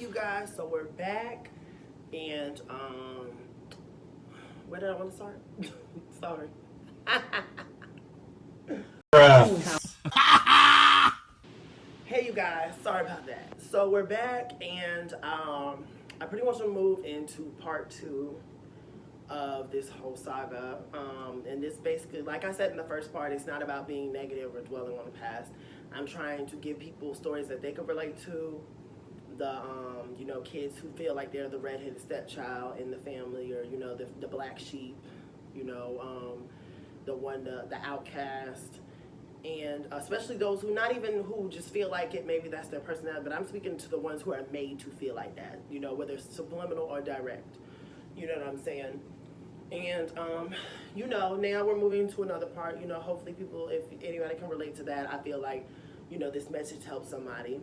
you guys, so we're back, and where did I want to start? Sorry. Hey you guys, sorry about that. So we're back, and I pretty much want to move into part 2 of this whole saga. And this basically, like I said in the first part, it's not about being negative or dwelling on the past. I'm trying to give people stories that they can relate to. The you know, kids who feel like they're the redheaded stepchild in the family, or you know, the black sheep, you know, the outcast, and especially those who who just feel like it, maybe that's their personality, but I'm speaking to the ones who are made to feel like that, you know, whether it's subliminal or direct, you know what I'm saying. And you know, now we're moving to another part. You know, hopefully people, if anybody can relate to that, I feel like, you know, this message helps somebody.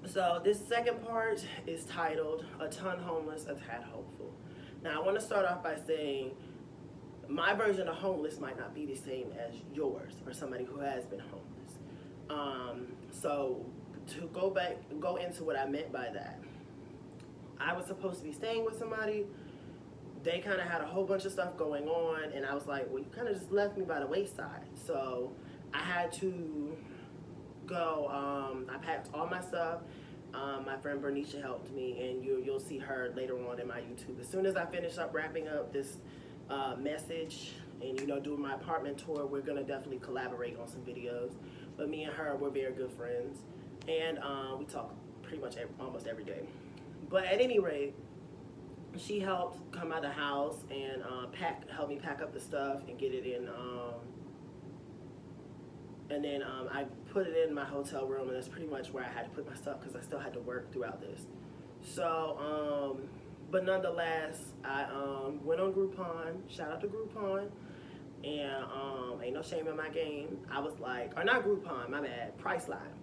So this second part is titled "A Ton Homeless, a Tad Hopeful." Now I want to start off by saying my version of homeless might not be the same as yours or somebody who has been homeless. So to go into what I meant by that, I was supposed to be staying with somebody. They kind of had a whole bunch of stuff going on, and I was like, well, you kind of just left me by the wayside. So I had to go. I packed all my stuff. My friend Bernicia helped me, and you'll see her later on in my YouTube. As soon as I finish up wrapping up this message and, you know, doing my apartment tour, we're gonna definitely collaborate on some videos. But me and her, we're very good friends, and we talk pretty much almost every day. But at any rate, she helped come out of the house and help me pack up the stuff and get it in. And then I put it in my hotel room, and that's pretty much where I had to put my stuff because I still had to work throughout this. So, but nonetheless, I went on Groupon. Shout out to Groupon. And ain't no shame in my game. I was like, or not Groupon, my bad, Priceline.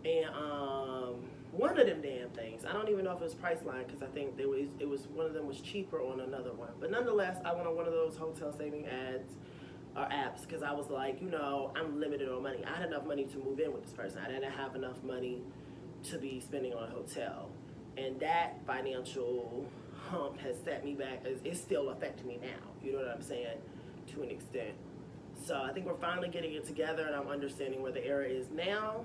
And one of them damn things, I don't even know if it was Priceline, because I think it was one of them was cheaper on another one. But nonetheless, I went on one of those hotel saving ads or apps, because I was like, you know, I'm limited on money. I had enough money to move in with this person. I didn't have enough money to be spending on a hotel. And that financial hump has set me back. It's still affecting me now, you know what I'm saying, to an extent. So I think we're finally getting it together, and I'm understanding where the error is now.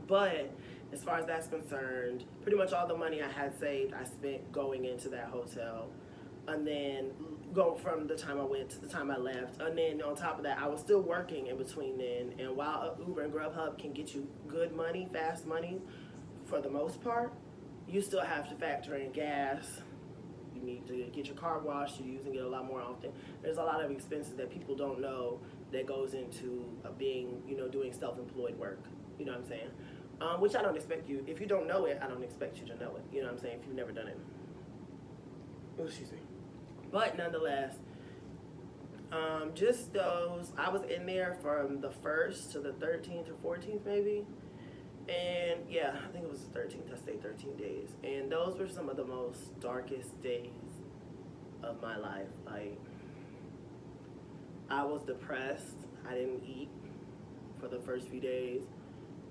But as far as that's concerned, pretty much all the money I had saved, I spent going into that hotel. And then go from the time I went to the time I left. And then on top of that, I was still working in between then. And while Uber and Grubhub can get you good money, fast money, for the most part, you still have to factor in gas. You need to get your car washed. You're using it a lot more often. There's a lot of expenses that people don't know that goes into being, you know, doing self-employed work. You know what I'm saying? Which I don't expect you. If you don't know it, I don't expect you to know it. You know what I'm saying? If you've never done it. Oh, excuse me. But nonetheless, just those, I was in there from the 1st to the 13th or 14th maybe. And yeah, I think it was the 13th. I stayed 13 days. And those were some of the most darkest days of my life. Like, I was depressed. I didn't eat for the first few days.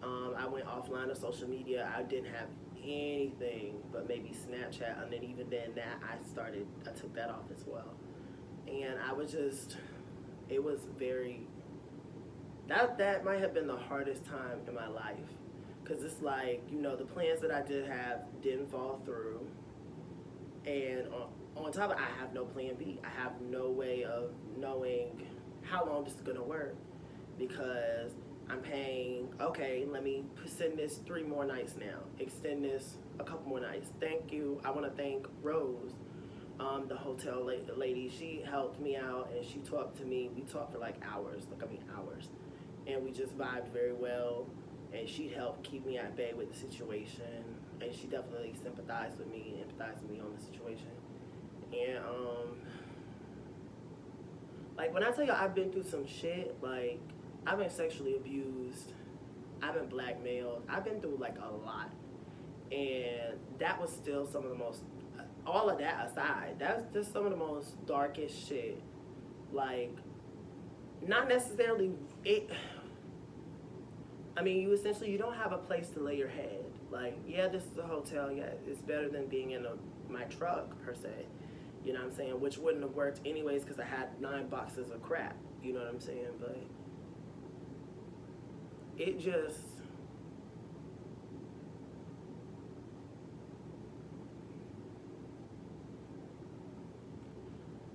I went offline of social media. I didn't have anything but maybe Snapchat, and then even then I took that off as well. And I was just, it was very, that might have been the hardest time in my life, because it's like, you know, the plans that I did have didn't fall through, and on top of it, I have no plan B. I have no way of knowing how long this is gonna work, because I'm paying, okay, let me send this 3 more nights now, extend this a couple more nights. Thank you. I want to thank Rose, the hotel lady. She helped me out, and she talked to me. We talked for like hours, hours. And we just vibed very well, and she helped keep me at bay with the situation, and she definitely sympathized with me on the situation. And, like, when I tell you I've been through some shit, like, I've been sexually abused, I've been blackmailed, I've been through like a lot. And that was still some of the most, all of that aside, that's just some of the most darkest shit. Like, not necessarily, I mean, you don't have a place to lay your head. Like, yeah, this is a hotel. Yeah, it's better than being in my truck per se. You know what I'm saying? Which wouldn't have worked anyways because I had 9 boxes of crap. You know what I'm saying? But it just,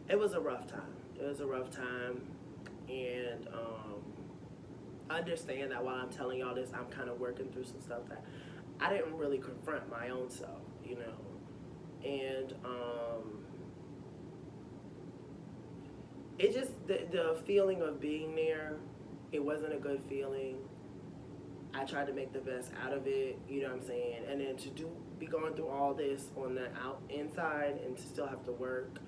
it was a rough time. It was a rough time, and I understand that while I'm telling y'all this, I'm kind of working through some stuff that I didn't really confront my own self, you know, and it just the feeling of being there, it wasn't a good feeling. I tried to make the best out of it, you know what I'm saying, and then to be going through all this on the inside and to still have to work.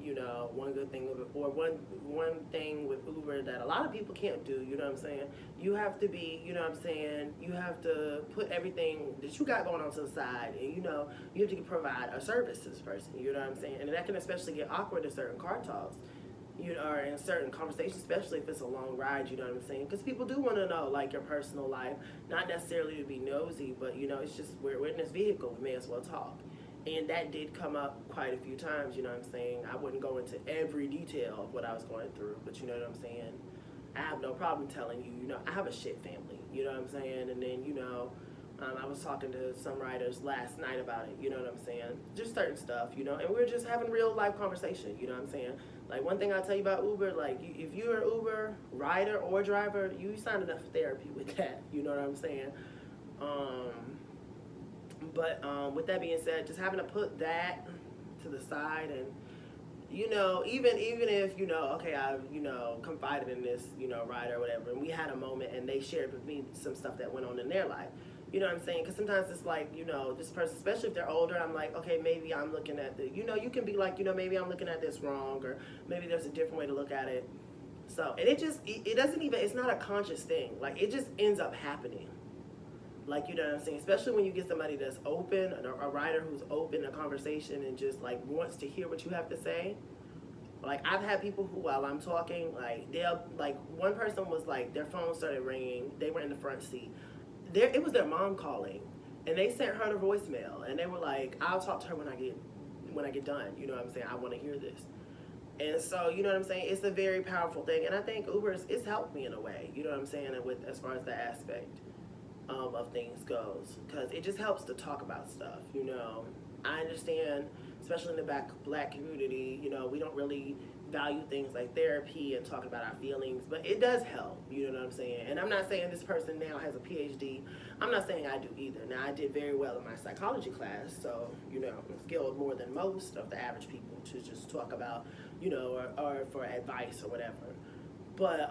You know, one good thing or one thing with Uber that a lot of people can't do, you know what I'm saying? You have to be, you know what I'm saying, you have to put everything that you got going on to the side, and you know, you have to provide a service to this person, you know what I'm saying? And that can especially get awkward in certain car talks, you know, or in certain conversations, especially if it's a long ride, you know what I'm saying? Because people do want to know, like, your personal life, not necessarily to be nosy, but, you know, it's just, we're in this vehicle, we may as well talk. And that did come up quite a few times, you know what I'm saying? I wouldn't go into every detail of what I was going through, but you know what I'm saying? I have no problem telling you, you know, I have a shit family, you know what I'm saying? And then, you know, I was talking to some writers last night about it, you know what I'm saying? Just certain stuff, you know, and we're just having real life conversation, you know what I'm saying? Like, one thing I'll tell you about Uber, like, if you're an Uber rider or driver, you sign enough therapy with that, you know what I'm saying? But with that being said, just having to put that to the side, and you know, even if, you know, okay, I've, you know, confided in this, you know, rider or whatever, and we had a moment and they shared with me some stuff that went on in their life, you know what I'm saying? Because sometimes it's like, you know, this person, especially if they're older, I'm like, okay, maybe I'm looking at the, you know, you can be like, you know, maybe I'm looking at this wrong, or maybe there's a different way to look at it. So, and it doesn't even, it's not a conscious thing. Like, it just ends up happening. Like, you know what I'm saying? Especially when you get somebody that's open, a writer who's open to conversation and just, like, wants to hear what you have to say. Like, I've had people who, while I'm talking, like, they'll, like, one person was, like, their phone started ringing. They were in the front seat. It was their mom calling. And they sent her the voicemail. And they were like, I'll talk to her when I get done. You know what I'm saying? I want to hear this. And so, you know what I'm saying? It's a very powerful thing. And I think Uber, it's helped me in a way. You know what I'm saying? And with, as far as the aspect of things goes, because it just helps to talk about stuff, you know. I understand, especially in the black community, you know, we don't really value things like therapy and talking about our feelings, but it does help, you know what I'm saying? And I'm not saying this person now has a PhD. I'm not saying I do either. Now, I did very well in my psychology class, so, you know, I'm skilled more than most of the average people to just talk about, you know, or for advice or whatever. But,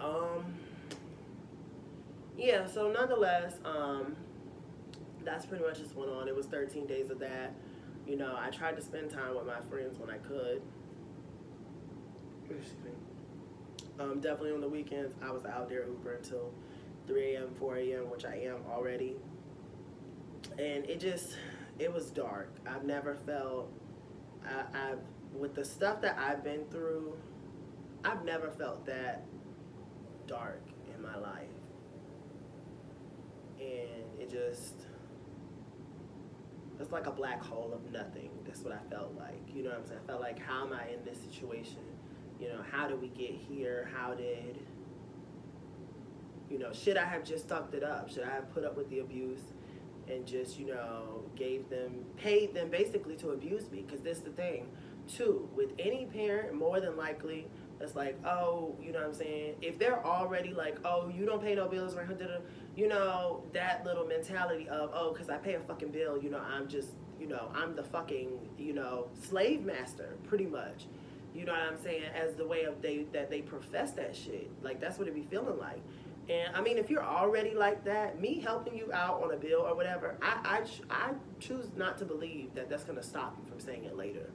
yeah, so nonetheless, that's pretty much just went on. It was 13 days of that. You know, I tried to spend time with my friends when I could. Excuse me. Definitely on the weekends, I was out there Uber until 3 a.m., 4 a.m., which I am already. And it was dark. I've never felt, with the stuff that I've been through, I've never felt that dark in my life. And it's like a black hole of nothing. That's what I felt like. You know what I'm saying? I felt like, how am I in this situation? You know, how did we get here? Should I have just sucked it up? Should I have put up with the abuse and just, you know, paid them basically to abuse me? Because this is the thing, too. With any parent, more than likely, it's like, oh, you know what I'm saying? If they're already like, oh, you don't pay no bills, or you know, that little mentality of, oh, because I pay a fucking bill, you know, I'm just, you know, I'm the fucking, you know, slave master, pretty much. You know what I'm saying? As the way of that they profess that shit. Like, that's what it be feeling like. And, I mean, if you're already like that, me helping you out on a bill or whatever, I choose not to believe that that's going to stop you from saying it later.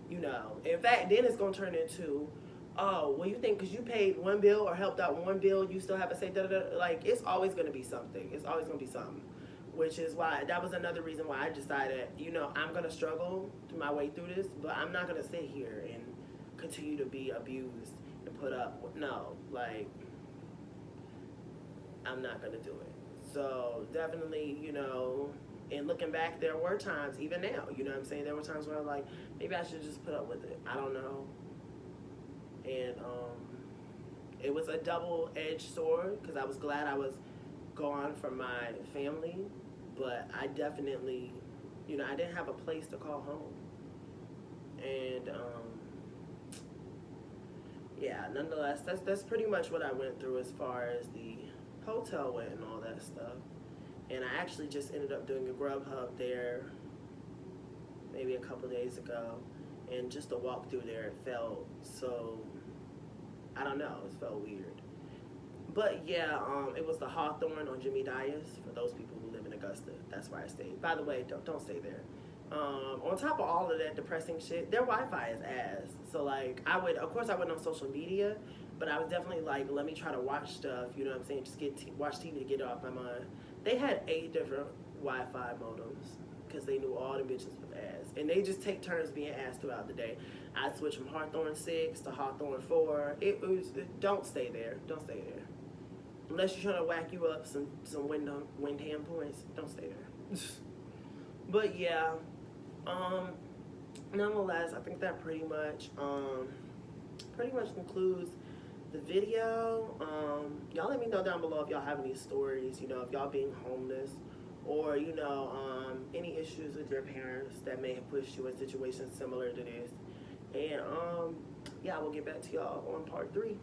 You know? In fact, then it's going to turn into, oh, well, you think because you paid one bill or helped out one bill, you still have to say da-da-da? Like, it's always going to be something. It's always going to be something. Which is why, that was another reason why I decided, you know, I'm going to struggle my way through this, but I'm not going to sit here and continue to be abused and put up with, no, like, I'm not going to do it. So definitely, you know, and looking back, there were times, even now, you know what I'm saying? There were times where I'm like, maybe I should just put up with it. I don't know. And it was a double-edged sword because I was glad I was gone from my family, but I definitely, you know, I didn't have a place to call home. And yeah, nonetheless, that's pretty much what I went through as far as the hotel went and all that stuff. And I actually just ended up doing a Grubhub there maybe a couple days ago, and just to walk through there, it felt so, I don't know, it felt weird. But yeah, it was the Hawthorne on Jimmy Dias, for those people who live in Augusta. That's where I stayed. By the way, don't stay there. On top of all of that depressing shit, their Wi-Fi is ass. So like, of course I went on social media, but I was definitely like, let me try to watch stuff, you know what I'm saying, just watch TV to get it off my mind. They had 8 different Wi-Fi modems, because they knew all the bitches with ass. And they just take turns being ass throughout the day. I switched from Hawthorne 6 to Hawthorne 4. Don't stay there. Don't stay there. Unless you're trying to whack you up some Windham points, don't stay there. But yeah, nonetheless, I think that pretty much concludes the video. Y'all let me know down below if y'all have any stories, you know, if y'all being homeless, or, you know, any issues with your parents that may have pushed you in situations similar to this. And yeah, I will get back to y'all on part 3.